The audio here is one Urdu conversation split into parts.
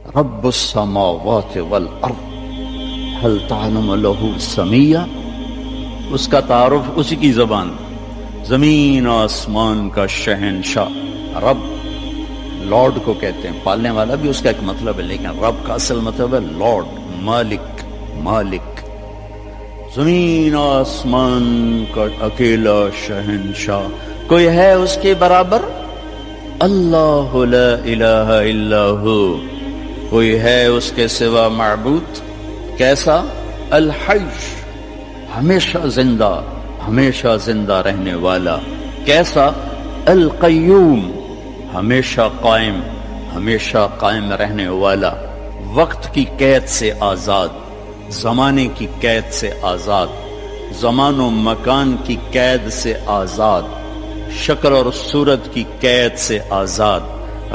رب السماوات والارض هل تعلم له سمیہ، اس کا تعارف اسی کی زبان، زمین آسمان کا شہنشاہ رب، لارڈ کو کہتے ہیں، پالنے والا بھی اس کا ایک مطلب ہے، لیکن رب کا اصل مطلب ہے لارڈ، مالک، مالک، زمین آسمان کا اکیلا شہنشاہ، کوئی ہے اس کے برابر؟ اللہ لا الہ الا ہو، کوئی ہے اس کے سوا معبود؟ کیسا؟ الحی، ہمیشہ زندہ، ہمیشہ زندہ رہنے والا۔ کیسا؟ القیوم، ہمیشہ قائم، ہمیشہ قائم رہنے والا، وقت کی قید سے آزاد، زمانے کی قید سے آزاد، زمان و مکان کی قید سے آزاد، شکل اور صورت کی قید سے آزاد،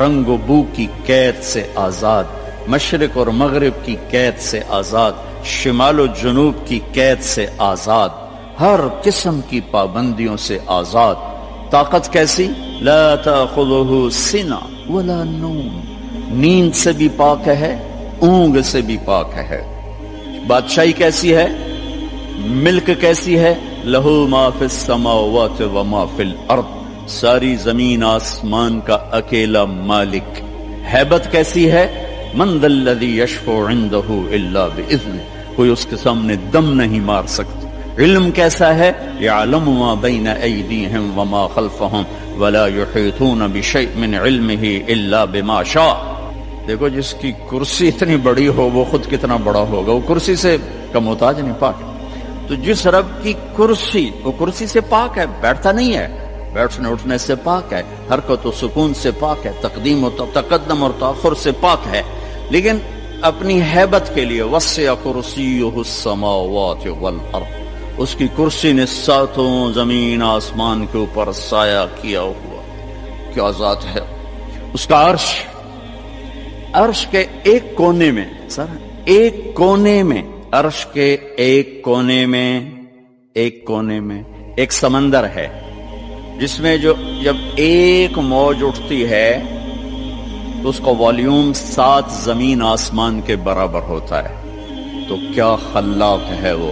رنگ و بو کی قید سے آزاد، مشرق اور مغرب کی قید سے آزاد، شمال و جنوب کی قید سے آزاد، ہر قسم کی پابندیوں سے آزاد۔ طاقت کیسی؟ لا تأخذہ سنہ ولا نوم، نیند سے بھی پاک ہے، اونگ سے بھی پاک ہے۔ بادشاہی کیسی ہے؟ ملک کیسی ہے؟ لہو ما فی السماوات و ما فی الارض، ساری زمین آسمان کا اکیلا مالک۔ ہیبت کیسی ہے؟ من ذا الذی یشفع عندہ الا باذنہ، کوئی اس کے سامنے دم نہیں مار سکتا۔ علم کیسا ہے؟ یعلم ما بین ایدیہم وما خلفہم ولا یحیطون بشیء من علمہ الا بما شاء۔ دیکھو جس کی کرسی اتنی بڑی ہو وہ خود کتنا بڑا ہوگا، وہ کرسی سے کا محتاج نہیں، پاک ہے۔ تو جس رب کی کرسی، وہ کرسی سے پاک ہے، بیٹھتا نہیں ہے، بیٹھنے اٹھنے سے پاک ہے، حرکت و سکون سے پاک ہے، تقدیم و تقدم اور تاخر سے پاک ہے، لیکن اپنی ہیبت کے لیے وسع کرسیہ السماوات والارض، اس کی کرسی نے ساتوں زمین آسمان کے اوپر سایہ کیا ہوا۔ کیا ذات ہے اس کا! عرش، عرش کے ایک کونے میں، سر ایک کونے میں، عرش کے ایک کونے میں، ایک کونے میں ایک سمندر ہے، جس میں جب ایک موج اٹھتی ہے تو اس کا والیوم 7 زمین آسمان کے برابر ہوتا ہے۔ تو کیا خلاق ہے وہ،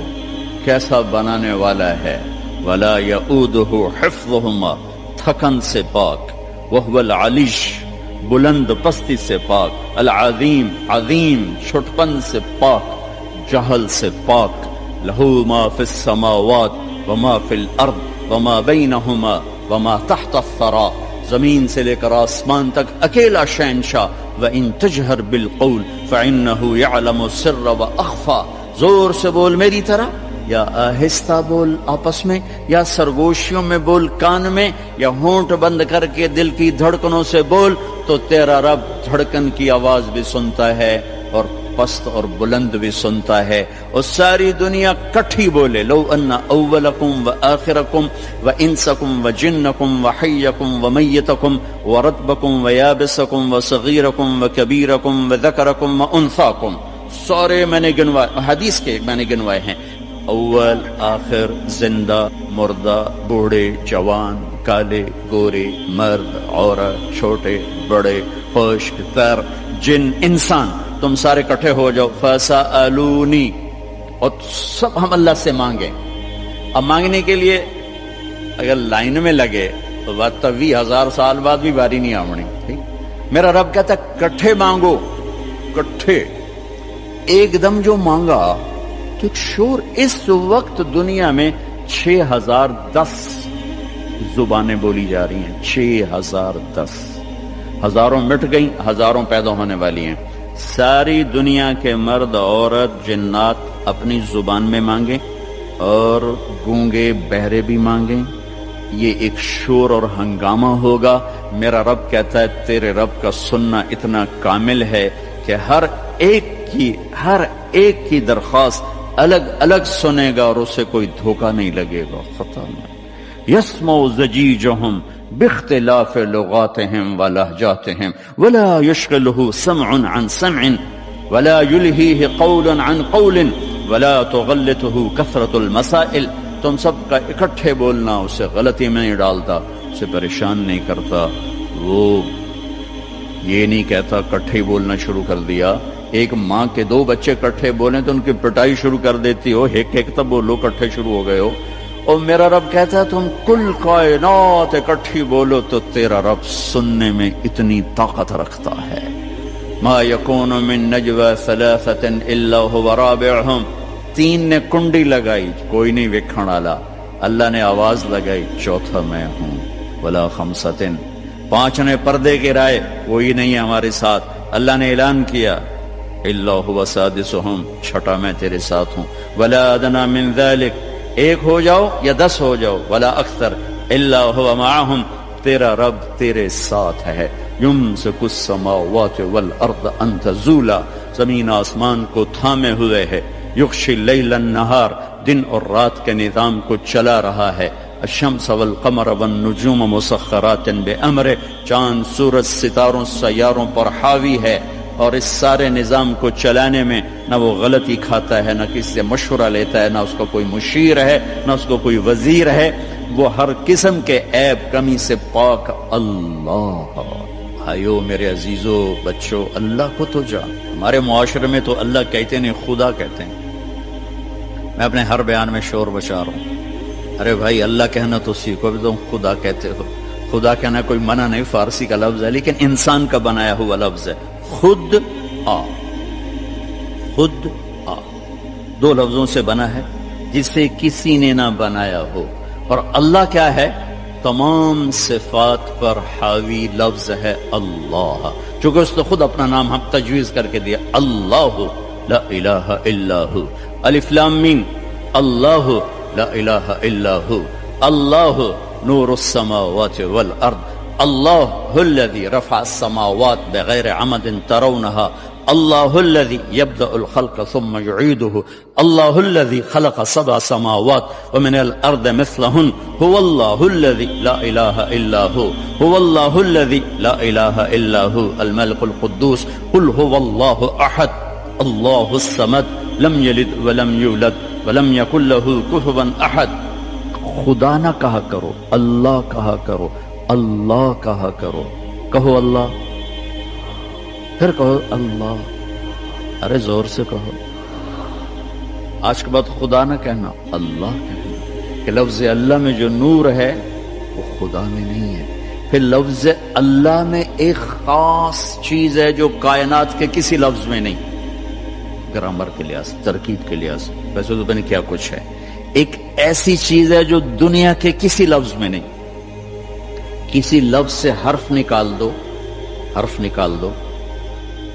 کیسا بنانے والا ہے۔ ولا یؤودہ حفظہما، تھکن سے پاک، وہو العلیش، بلند پستی سے پاک، العظیم، عظیم، چھٹپن سے پاک، جہل سے پاک۔ لہو ما فی السماوات وما فی الارض وما بینہما وما تحت الثری، زمین سے لے کر آسمان تک اکیلا شہنشاہ۔ وَإِن تَجْهَرْ بِالْقَوْلِ فَإِنَّهُ يَعْلَمُ السِّرَّ وَأَخْفَى، زور سے بول میری طرح، یا آہستہ بول آپس میں، یا سرگوشیوں میں بول کان میں، یا ہونٹ بند کر کے دل کی دھڑکنوں سے بول، تو تیرا رب دھڑکن کی آواز بھی سنتا ہے اور پست اور بلند بھی سنتا ہے، اور ساری دنیا کٹھی بولے۔ لو ان اولکم و آخرکم و انسکم و جنکم و حیکم و میتکم و رتبکم و یابسکم و صغیرکم و کبیرکم و ذکرکم و انثاکم، سارے میں نے گنوائے، حدیث کے میں نے گنوائے ہیں، اول آخر، زندہ مردہ، بوڑھے جوان، کالے گورے، مرد عورت، چھوٹے بڑے، خشک تر، جن انسان، تم سارے اکٹھے ہو جاؤ، فَسَأَلُونِي، اور سب ہم اللہ سے مانگیں۔ اب مانگنے کے لیے اگر لائن میں لگے تو بات 20,000 سال بعد بھی باری نہیں آمنی، ٹھیک؟ میرا رب کہتا ہے کٹھے مانگو، کٹھے، ایک دم جو مانگا تو ایک شور۔ اس وقت دنیا میں 6010 زبانیں بولی جا رہی ہیں، 6010، ہزاروں مٹ گئیں، ہزاروں پیدا ہونے والی ہیں۔ ساری دنیا کے مرد عورت جنات اپنی زبان میں مانگیں، اور گونگے بہرے بھی مانگیں، یہ ایک شور اور ہنگامہ ہوگا۔ میرا رب کہتا ہے تیرے رب کا سننا اتنا کامل ہے کہ ہر ایک کی درخواست الگ الگ سنے گا، اور اسے کوئی دھوکہ نہیں لگے گا، خطا نہیں۔ یسمع زجیجہم باختلاف لغاتهم ولہجاتهم ولا يشغله سمع عن سمع ولا يلهيه قول عن قول ولا تغلطه كثرة المسائل، تم سب کا اکٹھے بولنا اسے غلطی میں نہیں ڈالتا، اسے پریشان نہیں کرتا، وہ یہ نہیں کہتا کٹھے ہی بولنا شروع کر دیا. ایک ماں کے دو بچے کٹھے بولیں تو ان کی پٹائی شروع کر دیتی ہو, ایک ایک تب بولو, کٹھے شروع ہو گئے ہو. اور میرا رب کہتا ہے تم کل کائنات اکٹھی بولو تو تیرا رب سننے میں اتنی طاقت رکھتا ہے. ما یکون من نجوى ثلاثة الا هو رابعهم, تین نے کنڈی لگائی کوئی نہیں ویکھن والا, اللہ نے آواز لگائی چوتھا میں ہوں. ولا خمسة, پانچ نے پردے گرائے کوئی نہیں ہے ہمارے ساتھ, اللہ نے اعلان کیا الا هو سادسهم, چھٹا میں تیرے ساتھ ہوں. ولا ادنى من ذلك, ایک ہو جاؤ یا 10 ہو جاؤ, ولا اکثر الا هو معهم, تیرا رب تیرے ساتھ ہے. یمسک السماوات والارض ان تزولا, زمین آسمان کو تھامے ہوئے ہے. یغشی اللیل النہار, دن اور رات کے نظام کو چلا رہا ہے. الشمس والقمر والنجوم مسخرات بامرہ, چاند سورج ستاروں سیاروں پر حاوی ہے, اور اس سارے نظام کو چلانے میں نہ وہ غلطی کھاتا ہے, نہ کسی سے مشورہ لیتا ہے, نہ اس کا کوئی مشیر ہے, نہ اس کو کوئی وزیر ہے. وہ ہر قسم کے عیب کمی سے پاک اللہ. بھائیو میرے عزیزو بچوں, اللہ کو تو جان. ہمارے معاشرے میں تو اللہ کہتے نہیں, خدا کہتے ہیں. میں اپنے ہر بیان میں شور بچا رہا ہوں, ارے بھائی اللہ کہنا تو سیکھو, بھی تم خدا کہتے ہو. خدا کہنا کوئی منع نہیں, فارسی کا لفظ ہے لیکن انسان کا بنایا ہوا لفظ ہے. خود آ, خود آ, دو لفظوں سے بنا ہے جسے کسی نے نہ بنایا ہو. اور اللہ کیا ہے؟ تمام صفات پر حاوی لفظ ہے اللہ, چونکہ اس نے خود اپنا نام ہم تجویز کر کے دیا, اللہ لا الہ الا ہو. الف لام میم, اللہ لا الہ الا ہو. اللہ نور السماوات والارض, اللہ الذي رفع السماوات بغیر عمد ترونها, اللہ الذي يبدأ الخلق ثم يعيده, اللہ الذي خلق 7 سماوات ومن الارض مثلهن, هو الله الذي لا اله الا هو, هو الله الذي لا اله الا هو الملك القدوس. قل هو الله احد الله الصمد لم يلد ولم يولد ولم يكن له كفوا احد. خدا نہ کہا کرو, اللہ کہا کرو, اللہ کہا کرو. کہو اللہ, پھر کہو اللہ, ارے زور سے کہو. آج کے بعد خدا نہ کہنا, اللہ کہنا, کہ لفظ اللہ میں جو نور ہے وہ خدا میں نہیں ہے. پھر لفظ اللہ میں ایک خاص چیز ہے جو کائنات کے کسی لفظ میں نہیں, گرامر کے لحاظ, ترکیب کے لحاظ, ویسے تو پتہ نہیں کیا کچھ ہے. ایک ایسی چیز ہے جو دنیا کے کسی لفظ میں نہیں. کسی لفظ سے حرف نکال دو, حرف نکال دو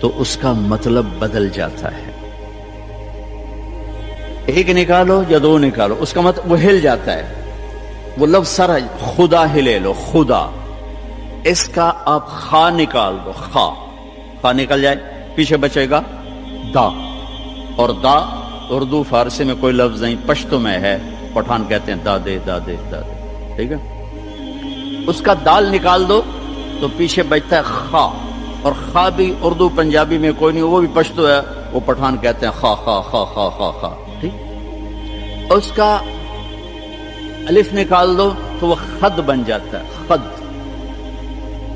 تو اس کا مطلب بدل جاتا ہے. ایک نکالو یا دو نکالو, اس کا مطلب وہ ہل جاتا ہے. وہ لفظ سارا, خدا ہی لے لو, خدا, اس کا آپ خا نکال دو, خا, خا نکل جائے, پیچھے بچے گا دا, اور دا اردو فارسی میں کوئی لفظ نہیں, پشتو میں ہے, پٹھان کہتے ہیں دادے دادے دادے, ٹھیک ہے. اس کا دال نکال دو تو پیچھے بچتا ہے خا, اور خا بھی اردو پنجابی میں کوئی نہیں, وہ بھی پشتو ہے, وہ پٹھان کہتے ہیں خا خا خا خا خا خا, ٹھیک. اس کا الف نکال دو تو وہ خد بن جاتا ہے, خد.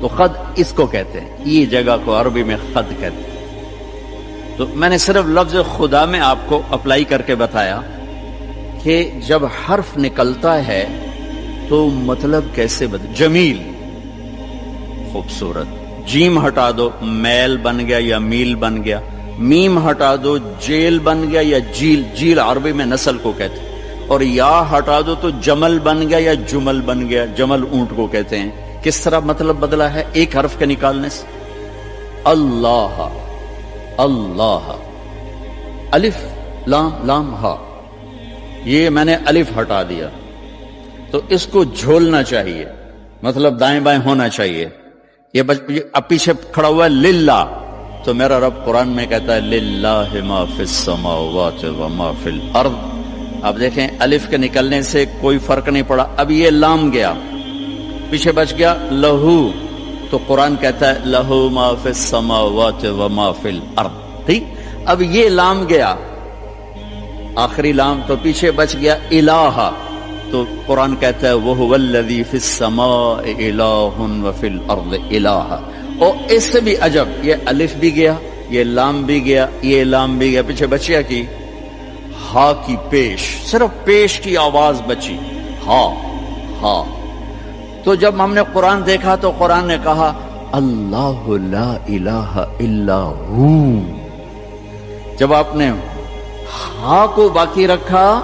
تو خد اس کو کہتے ہیں, یہ جگہ کو عربی میں خد کہتے ہیں. تو میں نے صرف لفظ خدا میں آپ کو اپلائی کر کے بتایا کہ جب حرف نکلتا ہے تو مطلب کیسے بدل. جمیل, خوبصورت. جیم ہٹا دو, میل بن گیا یا میل بن گیا. میم ہٹا دو, جیل بن گیا یا جیل, جیل عربی میں نسل کو کہتے ہیں. اور یا ہٹا دو تو جمل بن گیا یا جمل بن گیا, جمل اونٹ کو کہتے ہیں. کس طرح مطلب بدلا ہے ایک حرف کے نکالنے سے؟ اللہ, اللہ, الف لام لام ہا, یہ میں نے الف ہٹا دیا تو اس کو جھولنا چاہیے, مطلب دائیں بائیں ہونا چاہیے. یہ اب پیچھے کھڑا ہوا ہے للہ, تو میرا رب قرآن میں کہتا ہے للہ ما فی السماوات وما فی الارض. اب دیکھیں الف کے نکلنے سے کوئی فرق نہیں پڑا. اب یہ لام گیا, پیچھے بچ گیا لہو, تو قرآن کہتا ہے لہو ما فی السماوات وما فی الارض, ٹھیک. اب یہ لام گیا, آخری لام, تو پیچھے بچ گیا الہ, تو قرآن کہتا ہے وَهُوَ الَّذِي فِي السَّمَاءِ إِلَٰهٌ وَفِي الْأَرْضِ إِلَٰهٌ. اور اس سے بھی عجب، یہ الف بھی گیا، یہ لام بھی گیا، یہ لام بھی گیا، پیچھے بچیا کی ہا کی پیش، صرف پیش کی آواز بچی، ہا ہا۔ تو جب ہم نے قرآن دیکھا تو قرآن نے کہا اللہ لا الہ الا ہو۔ جب آپ نے ہا کو باقی رکھا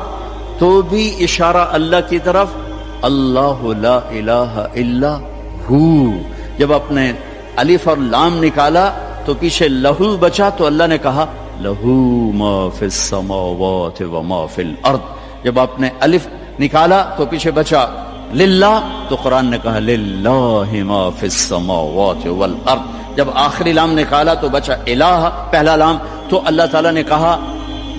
تو بھی اشارہ اللہ کی طرف، اللہ لا الہ الا ہو۔ جب آپ نے الف اور لام نکالا تو پیچھے لہو بچا تو اللہ نے کہا لہو ما فی السماوات و ما فی الارض۔ جب آپ نے الف نکالا تو پیچھے بچا للہ تو قرآن نے کہا للہ ما فی السماوات والارض۔ جب آخری لام نکالا تو بچا الہ، پہلا لام، تو اللہ تعالیٰ نے کہا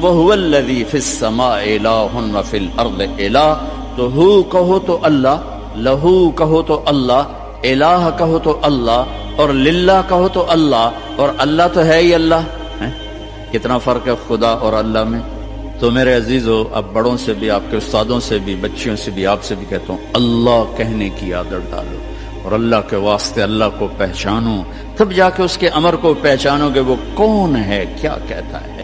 وَهُوَ الَّذِي فِي السَّمَاءِ إِلَٰهٌ وَفِي الْأَرْضِ إِلَٰهٌ۔ تو ہو کہو تو اللہ، لہو کہو تو اللہ، الہ کہو تو اللہ، اور للہ کہو تو اللہ، اور اللہ تو ہے ہی اللہ ہے۔ کتنا فرق ہے خدا اور اللہ میں۔ تو میرے عزیزو، اب بڑوں سے بھی، آپ کے استادوں سے بھی، بچیوں سے بھی، آپ سے بھی کہتا ہوں، اللہ کہنے کی عادت ڈالو، اور اللہ کے واسطے اللہ کو پہچانو، تب جا کے اس کے امر کو پہچانو گے وہ کون ہے، کیا کہتا ہے۔